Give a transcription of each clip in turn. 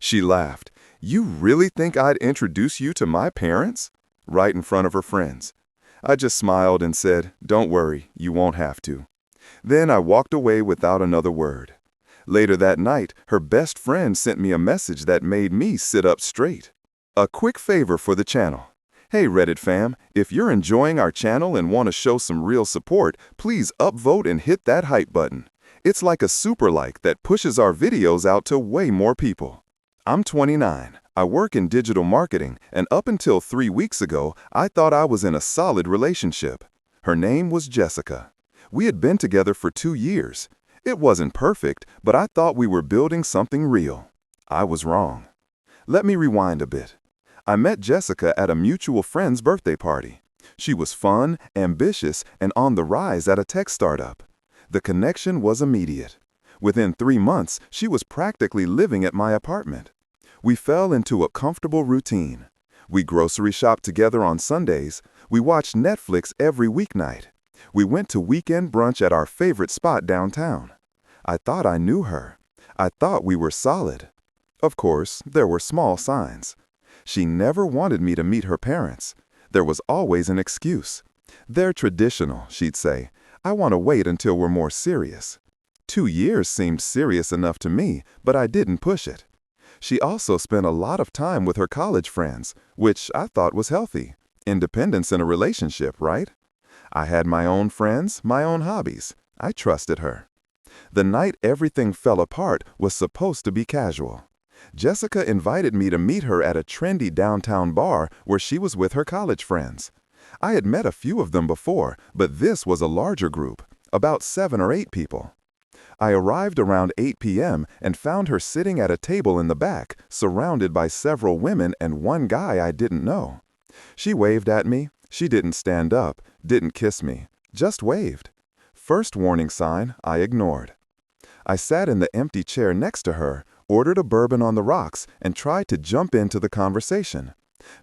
She laughed. "You really think I'd introduce you to my parents?" Right in front of her friends. I just smiled and said, "Don't worry, you won't have to." Then I walked away without another word. Later that night, her best friend sent me a message that made me sit up straight. A quick favor for the channel. Hey Reddit fam, if you're enjoying our channel and want to show some real support, please upvote and hit that hype button. It's like a super like that pushes our videos out to way more people. I'm 29. I work in digital marketing, and up until 3 weeks ago, I thought I was in a solid relationship. Her name was Jessica. We had been together for 2 years. It wasn't perfect, but I thought we were building something real. I was wrong. Let me rewind a bit. I met Jessica at a mutual friend's birthday party. She was fun, ambitious, and on the rise at a tech startup. The connection was immediate. Within 3 months, she was practically living at my apartment. We fell into a comfortable routine. We grocery shopped together on Sundays. We watched Netflix every weeknight. We went to weekend brunch at our favorite spot downtown. I thought I knew her. I thought we were solid. Of course, there were small signs. She never wanted me to meet her parents. There was always an excuse. "They're traditional," she'd say. "I want to wait until we're more serious." 2 years seemed serious enough to me, but I didn't push it. She also spent a lot of time with her college friends, which I thought was healthy. Independence in a relationship, right? I had my own friends, my own hobbies. I trusted her. The night everything fell apart was supposed to be casual. Jessica invited me to meet her at a trendy downtown bar where she was with her college friends. I had met a few of them before, but this was a larger group, about 7 or 8 people. I arrived around 8 p.m. and found her sitting at a table in the back, surrounded by several women and one guy I didn't know. She waved at me. She didn't stand up, didn't kiss me, just waved. First warning sign I ignored. I sat in the empty chair next to her, ordered a bourbon on the rocks, and tried to jump into the conversation.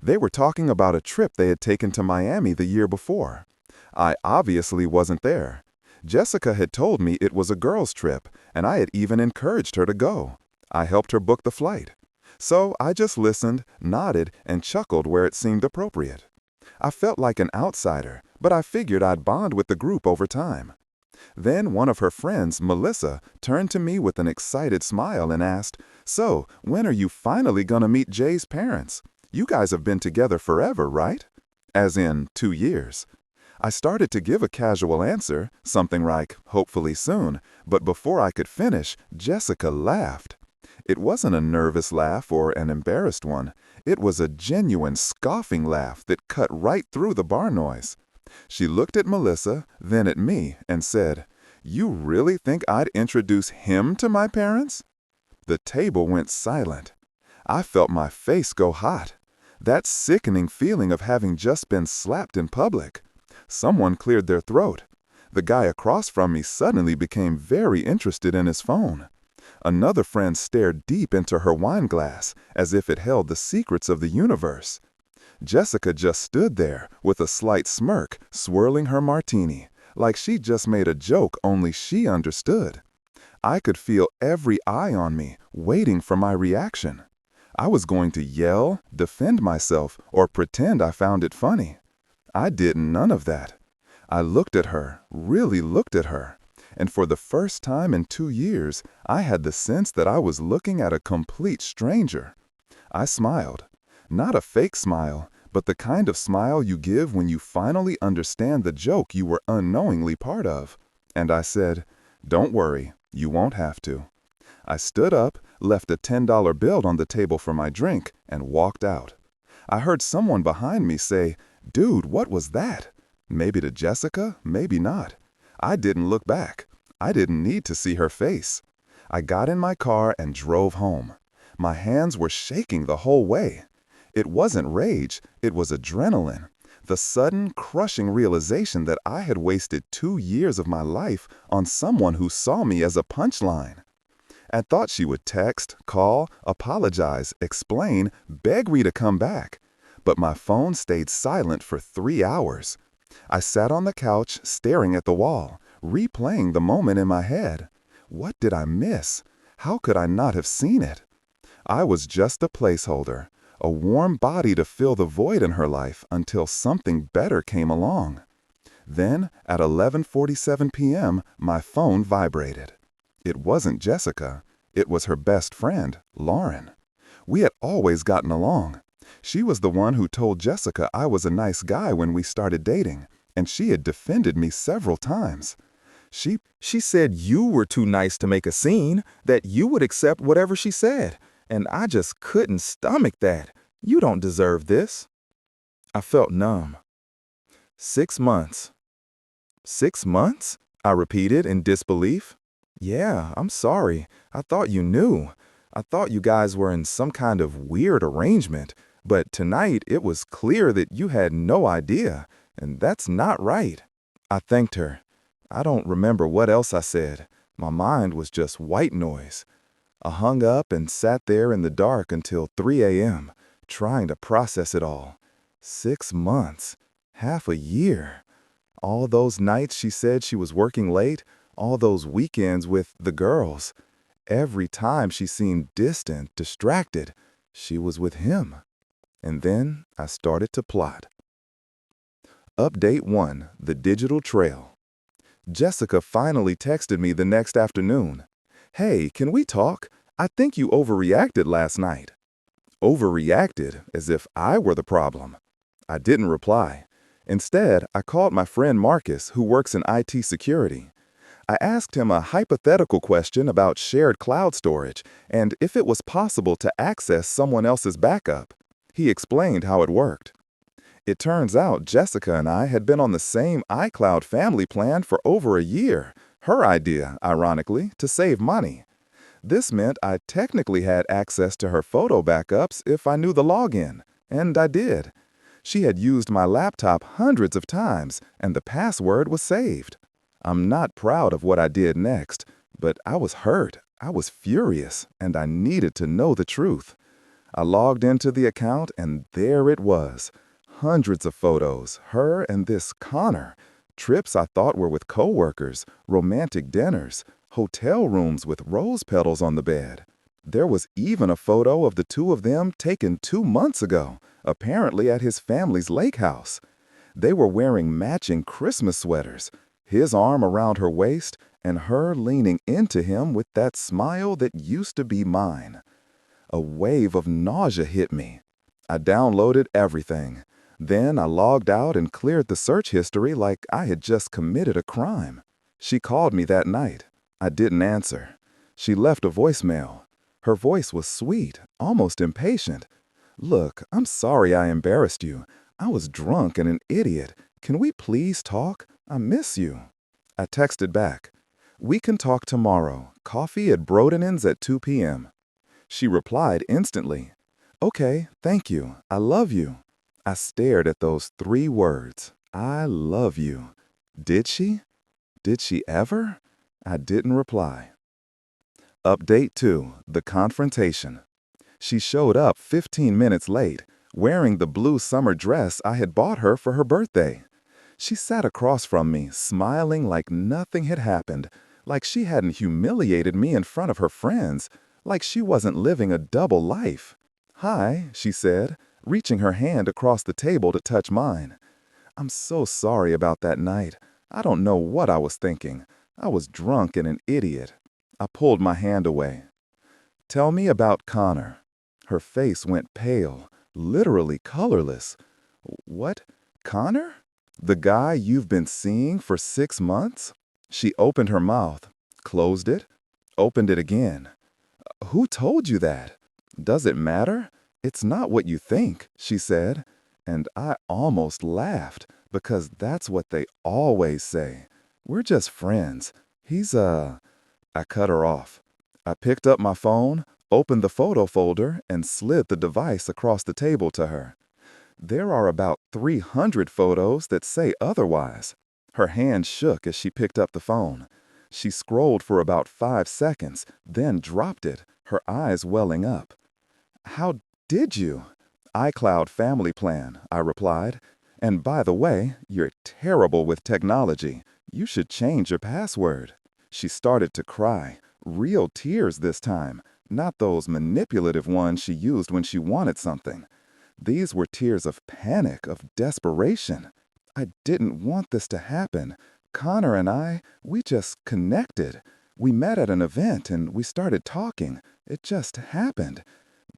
They were talking about a trip they had taken to Miami the year before. I obviously wasn't there. Jessica had told me it was a girls' trip, and I had even encouraged her to go. I helped her book the flight. So I just listened, nodded, and chuckled where it seemed appropriate. I felt like an outsider, but I figured I'd bond with the group over time. Then one of her friends, Melissa, turned to me with an excited smile and asked, "So, when are you finally gonna meet Jay's parents? You guys have been together forever, right?" As in 2 years. I started to give a casual answer, something like, "Hopefully soon," but before I could finish, Jessica laughed. It wasn't a nervous laugh or an embarrassed one. It was a genuine scoffing laugh that cut right through the bar noise. She looked at Melissa, then at me, and said, "You really think I'd introduce him to my parents?" The table went silent. I felt my face go hot. That sickening feeling of having just been slapped in public. Someone cleared their throat. The guy across from me suddenly became very interested in his phone. Another friend stared deep into her wine glass, as if it held the secrets of the universe. Jessica just stood there, with a slight smirk, swirling her martini, like she'd just made a joke only she understood. I could feel every eye on me, waiting for my reaction. I was going to yell, defend myself, or pretend I found it funny. I did none of that. I looked at her, really looked at her, and for the first time in 2 years, I had the sense that I was looking at a complete stranger. I smiled. Not a fake smile, but the kind of smile you give when you finally understand the joke you were unknowingly part of. And I said, "Don't worry, you won't have to." I stood up, left a $10 bill on the table for my drink, and walked out. I heard someone behind me say, "Dude, what was that?" Maybe to Jessica, maybe not. I didn't look back. I didn't need to see her face. I got in my car and drove home. My hands were shaking the whole way. It wasn't rage, it was adrenaline. The sudden, crushing realization that I had wasted 2 years of my life on someone who saw me as a punchline. I thought she would text, call, apologize, explain, beg me to come back. But my phone stayed silent for 3 hours. I sat on the couch, staring at the wall, replaying the moment in my head. What did I miss? How could I not have seen it? I was just a placeholder, a warm body to fill the void in her life until something better came along. Then, at 11:47 p.m., my phone vibrated. It wasn't Jessica. It was her best friend, Lauren. We had always gotten along. She was the one who told Jessica I was a nice guy when we started dating, and she had defended me several times. She said you were too nice to make a scene, that you would accept whatever she said, and I just couldn't stomach that. You don't deserve this. I felt numb. 6 months. 6 months? I repeated in disbelief. Yeah, I'm sorry. I thought you knew. I thought you guys were in some kind of weird arrangement, but tonight it was clear that you had no idea, and that's not right. I thanked her. I don't remember what else I said. My mind was just white noise. I hung up and sat there in the dark until 3 a.m., trying to process it all. 6 months. Half a year. All those nights she said she was working late, all those weekends with the girls. Every time she seemed distant, distracted, she was with him. And then I started to plot. Update 1, the digital trail. Jessica finally texted me the next afternoon. Hey, can we talk? I think you overreacted last night. Overreacted, as if I were the problem. I didn't reply. Instead, I called my friend Marcus, who works in IT security. I asked him a hypothetical question about shared cloud storage and if it was possible to access someone else's backup. He explained how it worked. It turns out Jessica and I had been on the same iCloud family plan for over a year, her idea, ironically, to save money. This meant I technically had access to her photo backups if I knew the login, and I did. She had used my laptop hundreds of times, and the password was saved. I'm not proud of what I did next, but I was hurt, I was furious, and I needed to know the truth. I logged into the account, and there it was. Hundreds of photos, her and this Connor. Trips I thought were with coworkers, romantic dinners, hotel rooms with rose petals on the bed. There was even a photo of the two of them taken 2 months ago, apparently at his family's lake house. They were wearing matching Christmas sweaters, his arm around her waist and her leaning into him with that smile that used to be mine. A wave of nausea hit me. I downloaded everything. Then I logged out and cleared the search history like I had just committed a crime. She called me that night. I didn't answer. She left a voicemail. Her voice was sweet, almost impatient. Look, I'm sorry I embarrassed you. I was drunk and an idiot. Can we please talk? I miss you. I texted back. We can talk tomorrow. Coffee at Broden's at 2 p.m. She replied instantly. Okay, thank you. I love you. I stared at those 3 words. I love you. Did she? Did she ever? I didn't reply. Update 2, the confrontation. She showed up 15 minutes late, wearing the blue summer dress I had bought her for her birthday. She sat across from me, smiling like nothing had happened, like she hadn't humiliated me in front of her friends, like she wasn't living a double life. Hi, she said, reaching her hand across the table to touch mine. I'm so sorry about that night. I don't know what I was thinking. I was drunk and an idiot. I pulled my hand away. Tell me about Connor. Her face went pale, literally colorless. What? Connor? The guy you've been seeing for 6 months? She opened her mouth, closed it, opened it again. Who told you that? Does it matter? It's not what you think, she said, and I almost laughed because that's what they always say. We're just friends. I cut her off. I picked up my phone, opened the photo folder, and slid the device across the table to her. There are about 300 photos that say otherwise. Her hand shook as she picked up the phone. She scrolled for about 5 seconds, then dropped it, her eyes welling up. How did you? iCloud family plan, I replied. And by the way, you're terrible with technology. You should change your password. She started to cry, real tears this time. not those manipulative ones she used when she wanted something. These were tears of panic, of desperation. I didn't want this to happen. Connor and I, we just connected. We met at an event and we started talking. It just happened.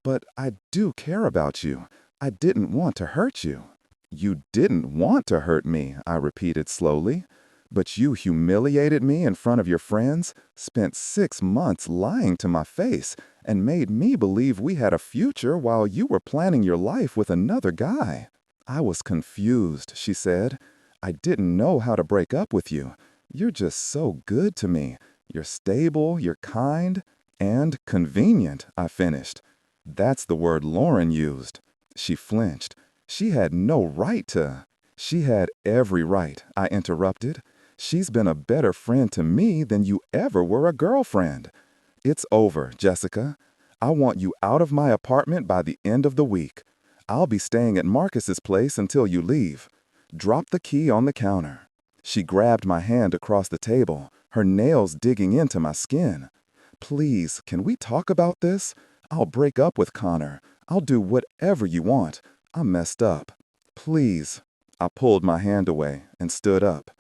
But I do care about you. I didn't want to hurt you. You didn't want to hurt me, I repeated slowly. But you humiliated me in front of your friends, spent 6 months lying to my face, and made me believe we had a future while you were planning your life with another guy. I was confused, she said. I didn't know how to break up with you. You're just so good to me. You're stable, you're kind, and convenient, I finished. That's the word Lauren used. She flinched. She had no right to. She had every right, I interrupted. She's been a better friend to me than you ever were a girlfriend. It's over, Jessica. I want you out of my apartment by the end of the week. I'll be staying at Marcus's place until you leave. Drop the key on the counter. She grabbed my hand across the table, her nails digging into my skin. Please, can we talk about this? I'll break up with Connor. I'll do whatever you want. I'm messed up. Please. I pulled my hand away and stood up.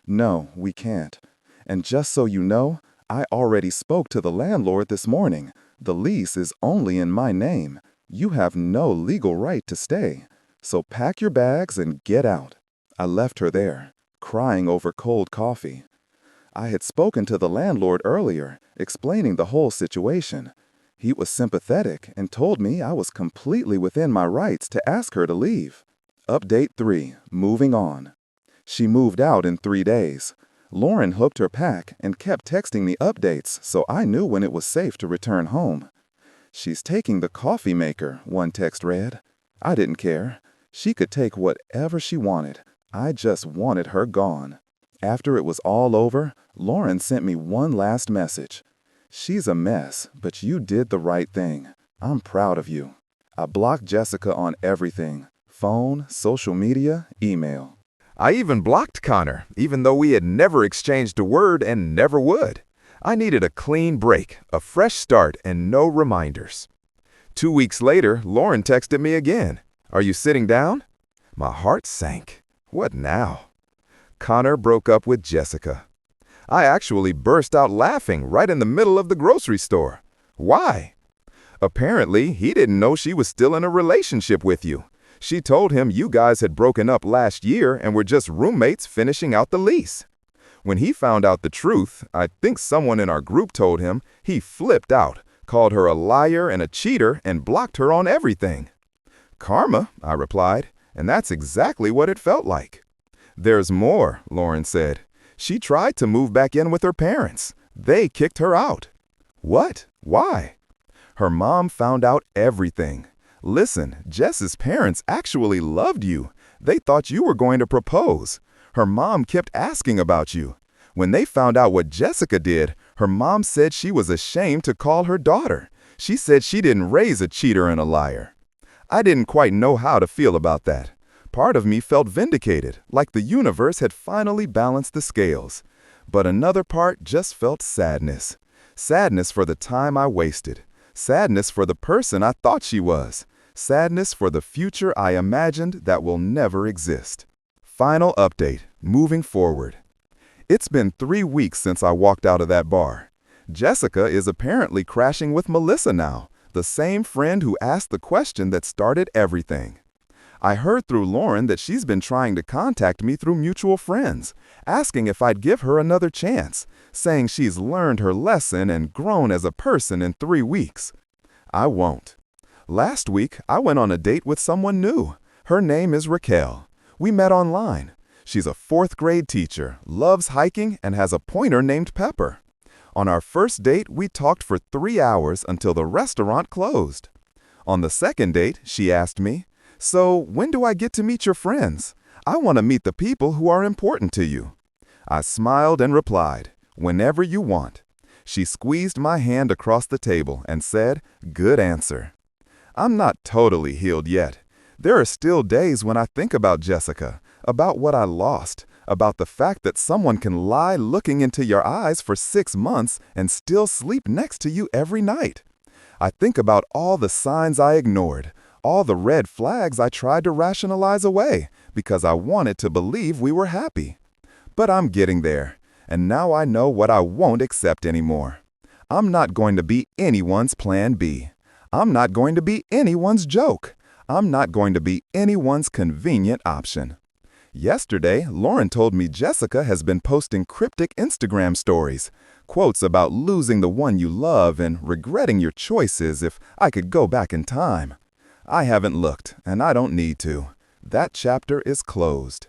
No, we can't. And just so you know, I already spoke to the landlord this morning. The lease is only in my name. You have no legal right to stay. So pack your bags and get out. I left her there, crying over cold coffee. I had spoken to the landlord earlier, explaining the whole situation. He was sympathetic and told me I was completely within my rights to ask her to leave. Update 3, moving on. She moved out in 3 days. Lauren hooked her pack and kept texting me updates so I knew when it was safe to return home. She's taking the coffee maker, one text read. I didn't care. She could take whatever she wanted. I just wanted her gone. After it was all over, Lauren sent me one last message. She's a mess, but you did the right thing. I'm proud of you. I blocked Jessica on everything. Phone, social media, email. I even blocked Connor, even though we had never exchanged a word and never would. I needed a clean break, a fresh start, and no reminders. 2 weeks later, Lauren texted me again. Are you sitting down? My heart sank. What now? Connor broke up with Jessica. I actually burst out laughing right in the middle of the grocery store. Why? Apparently, he didn't know she was still in a relationship with you. She told him you guys had broken up last year and were just roommates finishing out the lease. When he found out the truth, I think someone in our group told him, he flipped out, called her a liar and a cheater, and blocked her on everything. Karma, I replied, and that's exactly what it felt like. There's more, Lauren said. She tried to move back in with her parents. They kicked her out. What? Why? Her mom found out everything. Listen, Jess's parents actually loved you. They thought you were going to propose. Her mom kept asking about you. When they found out what Jessica did, her mom said she was ashamed to call her daughter. She said she didn't raise a cheater and a liar. I didn't quite know how to feel about that. Part of me felt vindicated, like the universe had finally balanced the scales. But another part just felt sadness. Sadness for the time I wasted. Sadness for the person I thought she was. Sadness for the future I imagined that will never exist. Final update, moving forward. It's been 3 weeks since I walked out of that bar. Jessica is apparently crashing with Melissa now, the same friend who asked the question that started everything. I heard through Lauren that she's been trying to contact me through mutual friends, asking if I'd give her another chance, saying she's learned her lesson and grown as a person in 3 weeks. I won't. Last week, I went on a date with someone new. Her name is Raquel. We met online. She's a 4th grade teacher, loves hiking, and has a pointer named Pepper. On our first date, we talked for 3 hours until the restaurant closed. On the second date, she asked me, "So, when do I get to meet your friends? I want to meet the people who are important to you." I smiled and replied, "Whenever you want." She squeezed my hand across the table and said, "Good answer." I'm not totally healed yet. There are still days when I think about Jessica, about what I lost, about the fact that someone can lie looking into your eyes for 6 months and still sleep next to you every night. I think about all the signs I ignored, all the red flags I tried to rationalize away because I wanted to believe we were happy. But I'm getting there, and now I know what I won't accept anymore. I'm not going to be anyone's plan B. I'm not going to be anyone's joke. I'm not going to be anyone's convenient option. Yesterday, Lauren told me Jessica has been posting cryptic Instagram stories, quotes about losing the one you love and regretting your choices if I could go back in time. I haven't looked, and I don't need to. That chapter is closed.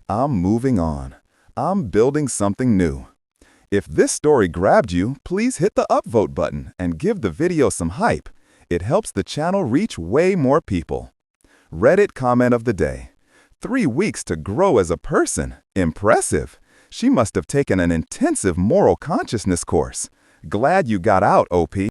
I'm moving on. I'm building something new. If this story grabbed you, please hit the upvote button and give the video some hype. It helps the channel reach way more people. Reddit comment of the day. 3 weeks to grow as a person. Impressive. She must have taken an intensive moral consciousness course. Glad you got out, OP.